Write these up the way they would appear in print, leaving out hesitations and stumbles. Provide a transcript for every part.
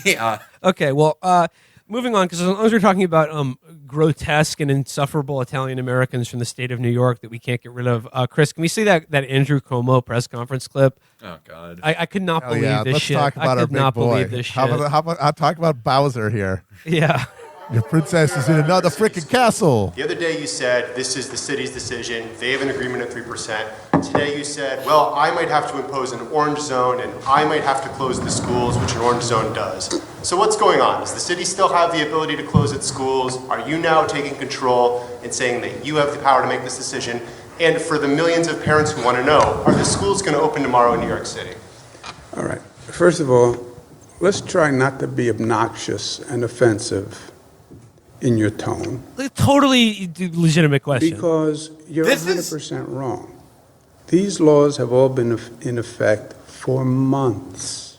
Yeah. Okay, well, moving on, because as long as we're talking about grotesque and insufferable Italian Americans from the state of New York that we can't get rid of, Chris, can we see that Andrew Cuomo press conference clip? Oh God. I could not believe this Let's shit. talk about I our could big not boy. believe this shit. How about I'll talk about Bowser here. Yeah. Your princess is in another freaking castle. The other day you said, this is the city's decision, they have an agreement at 3%. Today you said, well, I might have to impose an orange zone and I might have to close the schools, which an orange zone does. So what's going on? Does the city still have the ability to close its schools? Are you now taking control and saying that you have the power to make this decision? And for the millions of parents who want to know, are the schools going to open tomorrow in New York City? All right. First of all, let's try not to be obnoxious and offensive in your tone. Totally legitimate question. Because you're 100% wrong. These laws have all been in effect for months.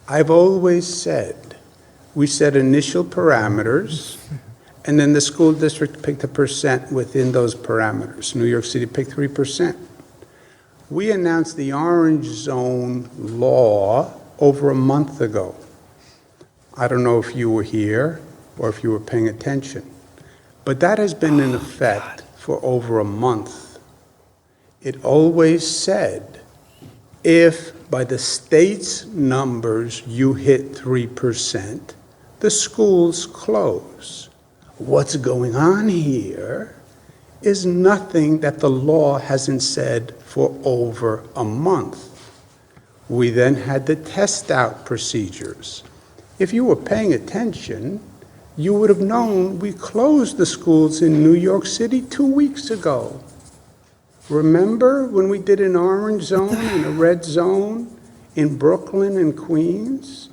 I've always said, we set initial parameters, and then the school district picked a percent within those parameters. New York City picked 3%. We announced the orange zone law over a month ago. I don't know if you were here or if you were paying attention, but that has been in effect for over a month. It always said, if by the state's numbers you hit 3%, the schools close. What's going on here is nothing that the law hasn't said for over a month. We then had the test out procedures. If you were paying attention, you would have known we closed the schools in New York City 2 weeks ago. Remember when we did an orange zone and a red zone in Brooklyn and Queens,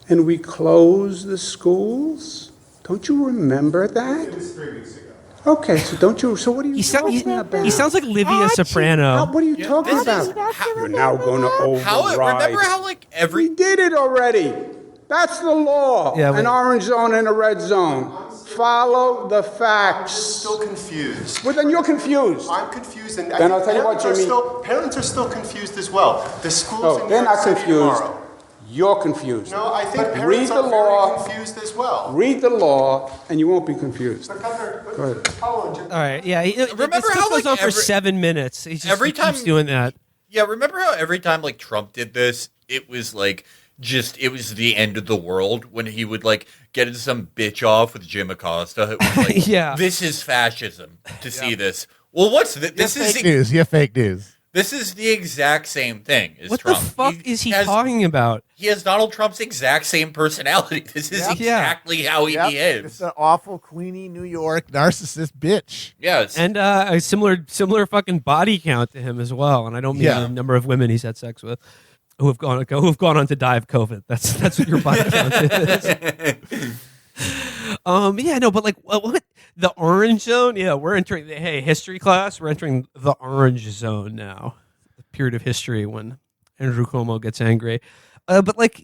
and we closed the schools? Don't you remember that? It was 3 weeks ago. Okay, so don't you? So what are you talking about? He sounds like Livia Soprano. What are you talking about? You're now going to override. Remember how like every We did it already. That's the law. Yeah, an orange zone and a red zone. Follow the I'm facts. still confused. Well, then you're confused. I'm confused, and Then I'll tell you what, Jimmy. Parents are still confused as well. The schools No, in New they're York not City confused. tomorrow. You're confused. No, I think Read parents the are law. very confused as well. Read the law, and you won't be confused. But Governor, Go ahead. Colin, All right, yeah. Remember this how, goes like, on for every- 7 minutes. He every keeps time- doing that. Yeah, remember how every time like Trump did this, it was like it was the end of the world when he would like get into some bitch off with Jim Acosta. It was like, Yeah. This is fascism to see this. Well, what's this? This is Fake news. Yeah, fake news. This is the exact same thing as What Trump. the fuck is he has- talking about? He has Donald Trump's exact same personality. This is exactly how he It's behaves. an awful Queenie, New York narcissist bitch. Yes. And a similar fucking body count to him as well. And I don't mean Yeah. the number of women he's had sex with who have gone on to die of COVID. That's what your body count is. Yeah, no, but like what the orange zone? Yeah, we're entering. Hey, history class, we're entering the orange zone now. The period of history when Andrew Cuomo gets angry. But like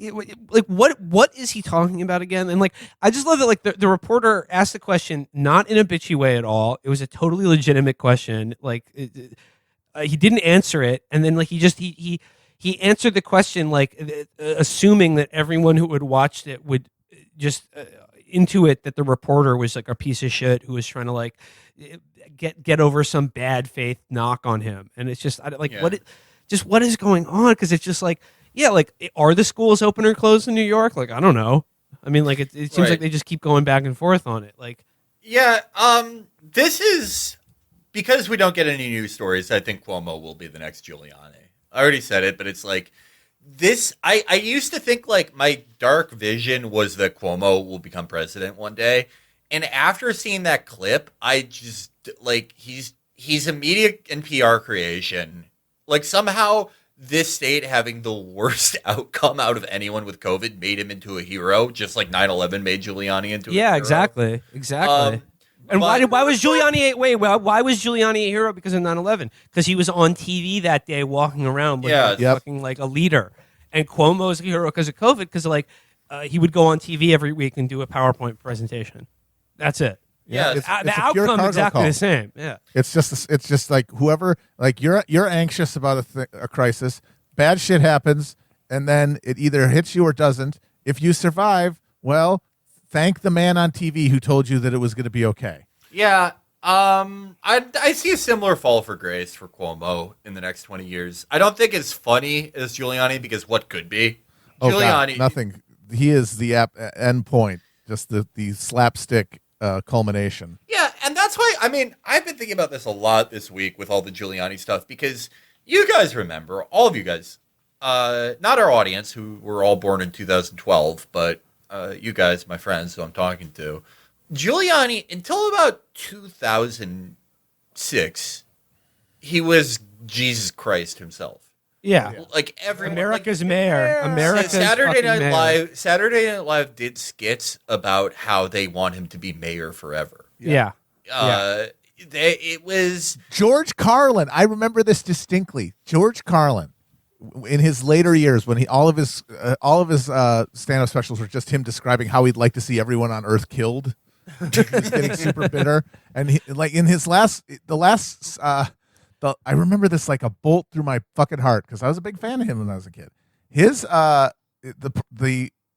what is he talking about again? And like, I just love that like the reporter asked the question not in a bitchy way at all. It was a totally legitimate question. Like he didn't answer it, and then like he answered the question like assuming that everyone who had watched it would just intuit that the reporter was like a piece of shit who was trying to like get over some bad faith knock on him. And it's just what is going on? Because it's just like, yeah, like are the schools open or closed in New York? Like I don't know. I mean, like it seems Right. like they just keep going back and forth on it. Like Yeah, this is because we don't get any news stories. I think Cuomo will be the next Giuliani. I already said it, but it's like this. I used to think like my dark vision was that Cuomo will become president one day, and after seeing that clip, I just like he's a media and PR creation. Like somehow this state having the worst outcome out of anyone with COVID made him into a hero, just like 9/11 made Giuliani into a hero. yeah, exactly. And why was Giuliani why was Giuliani a hero because of 9/11? Because he was on TV that day walking around looking fucking like a leader. And Cuomo is a hero because of COVID because like he would go on TV every week and do a PowerPoint presentation. That's it. Yeah, it's The a pure outcome cargo exactly call. the same. Yeah. It's just like whoever, like you're anxious about a crisis, bad shit happens, and then it either hits you or doesn't, if you survive, well, thank the man on TV who told you that it was going to be okay. Yeah. I see a similar fall for grace for Cuomo in the next 20 years. I don't think it's funny as Giuliani because what could be? Oh, Giuliani. God, nothing. He is the end point, just the slapstick culmination. Yeah, and that's why, I mean, I've been thinking about this a lot this week with all the Giuliani stuff because you guys remember, all of you guys, not our audience who were all born in 2012, but you guys, my friends who I'm talking to, Giuliani, until about 2006, he was Jesus Christ himself. Yeah. Like everyone, America's mayor. America's Saturday fucking Night mayor. Live. Saturday Night Live did skits about how they want him to be mayor forever. Yeah. It was George Carlin. I remember this distinctly. George Carlin, in his later years, when all of his stand-up specials were just him describing how he'd like to see everyone on Earth killed. He was getting super bitter, and in his last, I remember this like a bolt through my fucking heart because I was a big fan of him when I was a kid. His the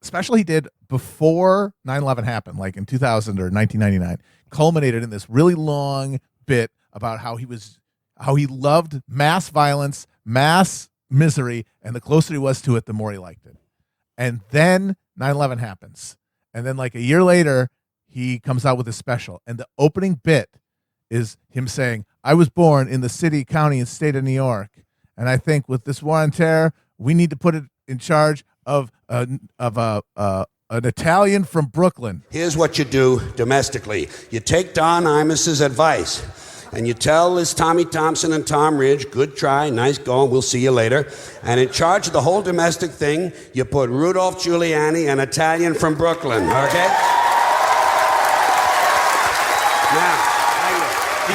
special he did before 9/11 happened, like in 2000 or 1999, culminated in this really long bit about how he loved mass violence, mass misery, and the closer he was to it, the more he liked it. And then 9/11 happens, and then like a year later, he comes out with a special, and the opening bit is him saying, "I was born in the city, county, and state of New York, and I think with this war on terror, we need to put it in charge of an Italian from Brooklyn." Here's what you do domestically. You take Don Imus's advice, and you tell this Tommy Thompson and Tom Ridge, good try, nice going, we'll see you later. And in charge of the whole domestic thing, you put Rudolph Giuliani, an Italian from Brooklyn, okay? Now,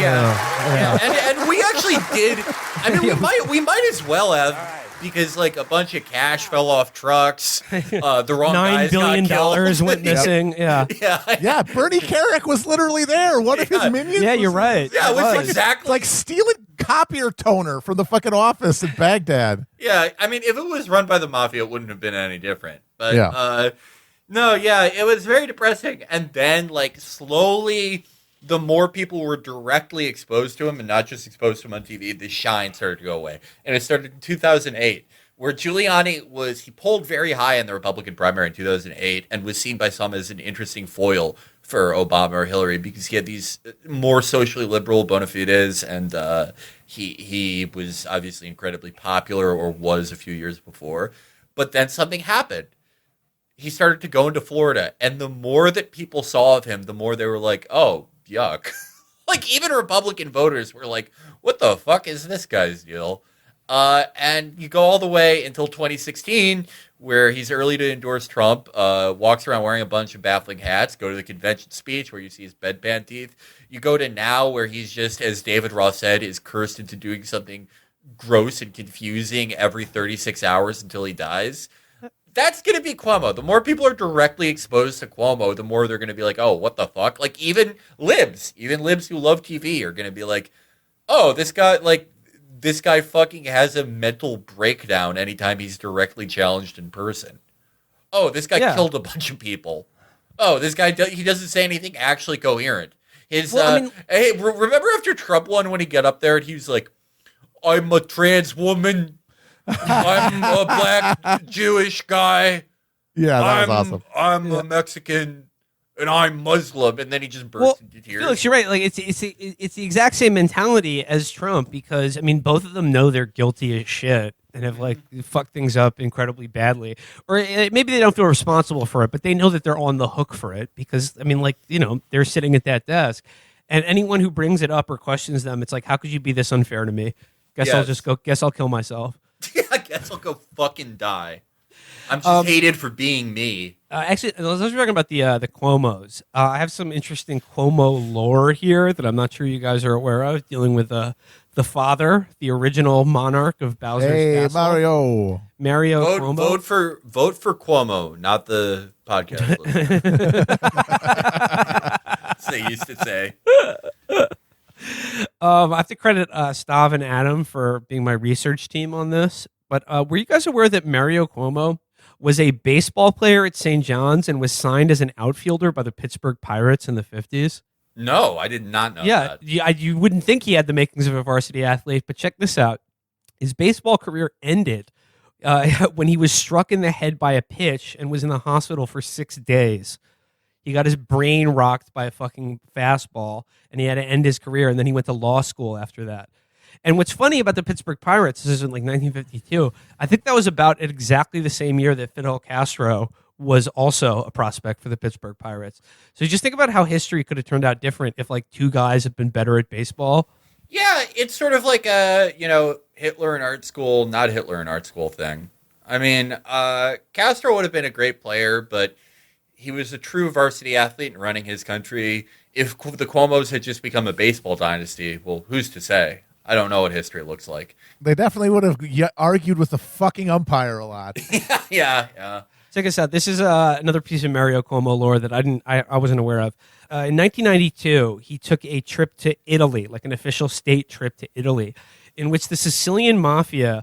Yeah. And we actually did. I mean, we might as well have because like a bunch of cash fell off trucks. The wrong $9 guys billion got killed. went missing. Yeah. Yeah, Bernie Carrick was literally there. One of his minions. Yeah, you're right. Yeah, it was Like, exactly like stealing copier toner from the fucking office in Baghdad. Yeah, I mean, if it was run by the mafia, it wouldn't have been any different. But Yeah. no, yeah, it was very depressing. And then, like, slowly, the more people were directly exposed to him and not just exposed to him on TV, the shine started to go away. And it started in 2008, where Giuliani he polled very high in the Republican primary in 2008 and was seen by some as an interesting foil for Obama or Hillary because he had these more socially liberal bona fides, and he was obviously incredibly popular, or was a few years before. But then something happened. He started to go into Florida, and the more that people saw of him, the more they were like, oh, yuck. Like, even Republican voters were like, what the fuck is this guy's deal? And you go all the way until 2016, where he's early to endorse Trump, walks around wearing a bunch of baffling hats, go to the convention speech where you see his bedpan teeth. You go to now where he's just, as David Ross said, is cursed into doing something gross and confusing every 36 hours until he dies. That's going to be Cuomo. The more people are directly exposed to Cuomo, the more they're going to be like, oh, what the fuck? Like, even libs who love TV are going to be like, oh, this guy fucking has a mental breakdown anytime he's directly challenged in person. Oh, this guy killed a bunch of people. Oh, this guy, he doesn't say anything actually coherent. Hey, remember after Trump won when he got up there and he was like, I'm a trans woman. I'm a black Jewish guy. Yeah, that was awesome. I'm a Mexican, and I'm Muslim, and then he just burst into tears. Felix, you're right. Like it's the exact same mentality as Trump because I mean both of them know they're guilty as shit and have like fucked things up incredibly badly, or maybe they don't feel responsible for it, but they know that they're on the hook for it because I mean, like they're sitting at that desk, and anyone who brings it up or questions them, it's like, how could you be this unfair to me? Guess I'll kill myself. Yeah, I guess I'll go fucking die. I'm just hated for being me. Actually, let's talking about the Cuomos. I have some interesting Cuomo lore here that I'm not sure you guys are aware of, dealing with the father, the original monarch of Bowser's Castle. Mario Cuomo. Vote for Cuomo, not the podcast. As they used to say. I have to credit Stav and Adam for being my research team on this. But were you guys aware that Mario Cuomo was a baseball player at St. John's and was signed as an outfielder by the Pittsburgh Pirates in the 50s. No, I did not know Yeah, that. you wouldn't think he had the makings of a varsity athlete, but check this out. His baseball career ended when he was struck in the head by a pitch and was in the hospital for 6 days. He got his brain rocked by a fucking fastball, and he had to end his career, and then he went to law school after that. And what's funny about the Pittsburgh Pirates, this is in like 1952, I think that was about at exactly the same year that Fidel Castro was also a prospect for the Pittsburgh Pirates. So just think about how history could have turned out different if like two guys had been better at baseball. Yeah, it's sort of like a, Hitler in art school, not Hitler in art school thing. I mean, Castro would have been a great player, but he was a true varsity athlete in running his country. If the Cuomos had just become a baseball dynasty, well, who's to say? I don't know what history looks like. They definitely would have argued with the fucking umpire a lot. Yeah. Check us out. This is another piece of Mario Cuomo lore that I wasn't aware of. In 1992, he took a trip to Italy, like an official state trip to Italy, in which the Sicilian mafia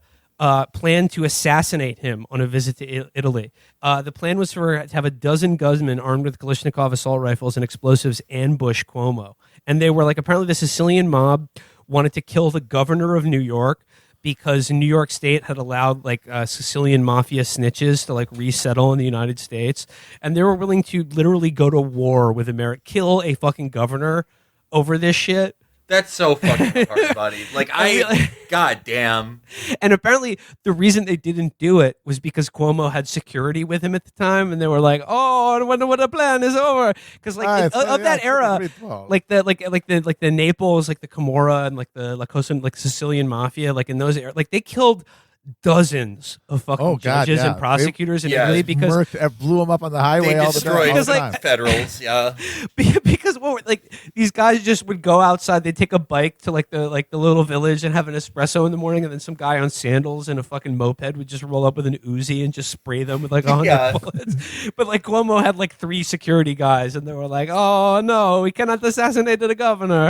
planned to assassinate him on a visit to Italy. The plan was to have a dozen gunmen armed with Kalashnikov assault rifles and explosives ambush Cuomo. And they were like, apparently the Sicilian mob wanted to kill the governor of New York because New York State had allowed like Sicilian mafia snitches to like resettle in the United States. And they were willing to literally go to war with America, kill a fucking governor over this shit. That's so fucking hard, buddy. Like, god damn. And apparently the reason they didn't do it was because Cuomo had security with him at the time, and they were like, "Oh, when the plan is over," because like of that era, like the Naples, like the Camorra, and like the La Cosa, like Sicilian mafia, like in those era, like they killed dozens of fucking judges and prosecutors in Italy because blew them up on the highway all the time. Because like federals, yeah. Because like these guys just would go outside, they'd take a bike to like the little village and have an espresso in the morning, and then some guy on sandals and a fucking moped would just roll up with an Uzi and just spray them with like 100 bullets. But like Cuomo had like 3 security guys, and they were like, "Oh no, we cannot assassinate the governor."